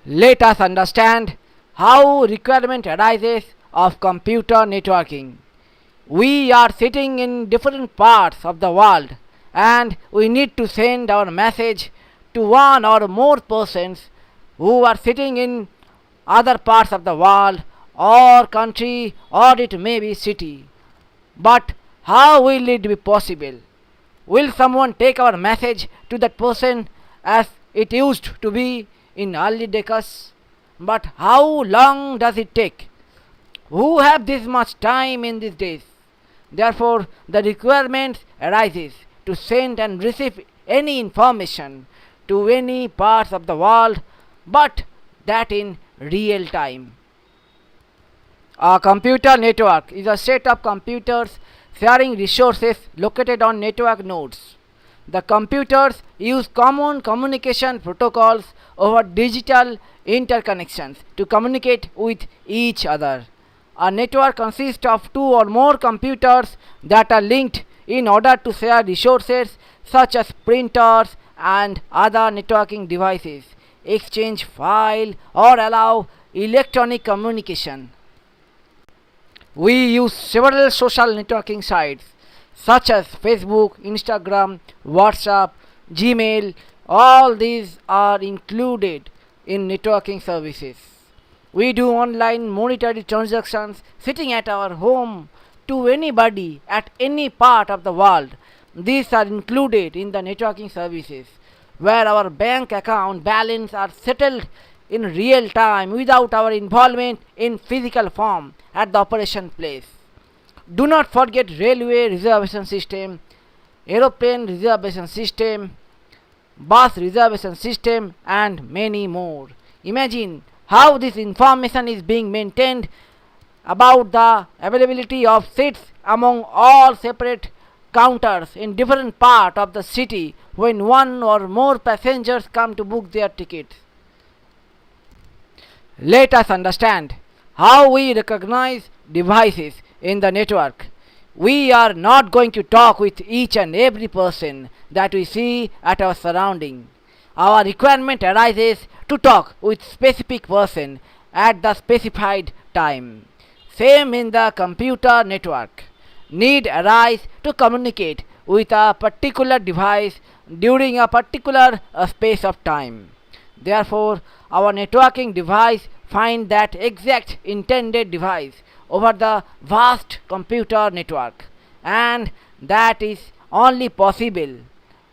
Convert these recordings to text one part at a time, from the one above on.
Let us understand how requirement arises of computer networking. We are sitting in different parts of the world and we need to send our message to one or more persons who are sitting in other parts of the world or country or it may be city. But how will it be possible? Will someone take our message to that person as it used to be in early decades? But how long does it take? Who have this much time in these days? Therefore, the requirement arises to send and receive any information to any parts of the world, but that in real time. A computer network is a set of computers sharing resources located on network nodes. The computers use common communication protocols over digital interconnections to communicate with each other. A network consists of two or more computers that are linked in order to share resources such as printers and other networking devices, exchange file or allow electronic communication. We use several social networking sites such as Facebook, Instagram, WhatsApp, Gmail. All these are included in networking services. We do online monetary transactions sitting at our home to anybody at any part of the world. These are included in the networking services where our bank account balance are settled in real time without our involvement in physical form at the operation place. Do not forget railway reservation system, aeroplane reservation system, bus reservation system and many more. Imagine how this information is being maintained about the availability of seats among all separate counters in different part of the city when one or more passengers come to book their tickets. Let us understand how we recognize devices in the network. We are not going to talk with each and every person that we see at our surrounding. Our requirement arises to talk with specific person at the specified time. Same in the computer network. Need arise to communicate with a particular device during a particular space of time. Therefore, our networking device find that exact intended device over the vast computer network, and that is only possible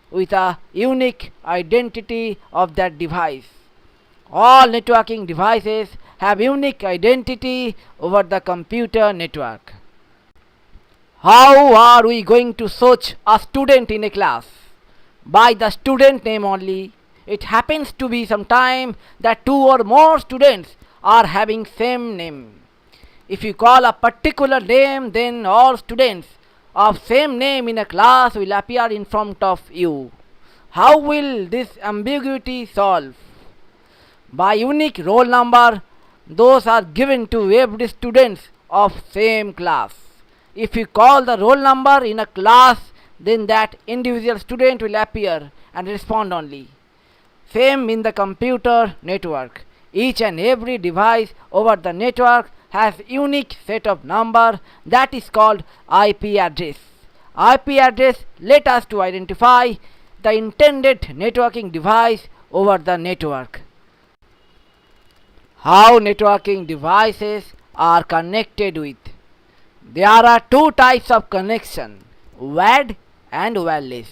with a unique identity of that device. All networking devices have unique identity over the computer network. How are we going to search a student in a class? By the student name only. It happens to be sometime that two or more students are having same name. If you call a particular name, then all students of same name in a class will appear in front of you. How will this ambiguity solve? By unique roll number, those are given to every student of same class. If you call the roll number in a class, then that individual student will appear and respond only. Same in the computer network. Each and every device over the network has unique set of number that is called IP address. IP address let us to identify the intended networking device over the network. How networking devices are connected with? There are two types of connection, wired and wireless.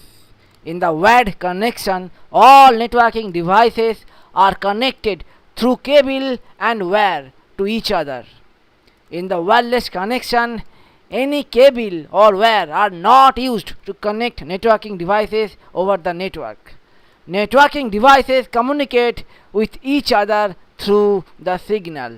In the wired connection, all networking devices are connected through cable and wire to each other. In the wireless connection, any cable or wire are not used to connect networking devices over the network. Networking devices communicate with each other through the signal.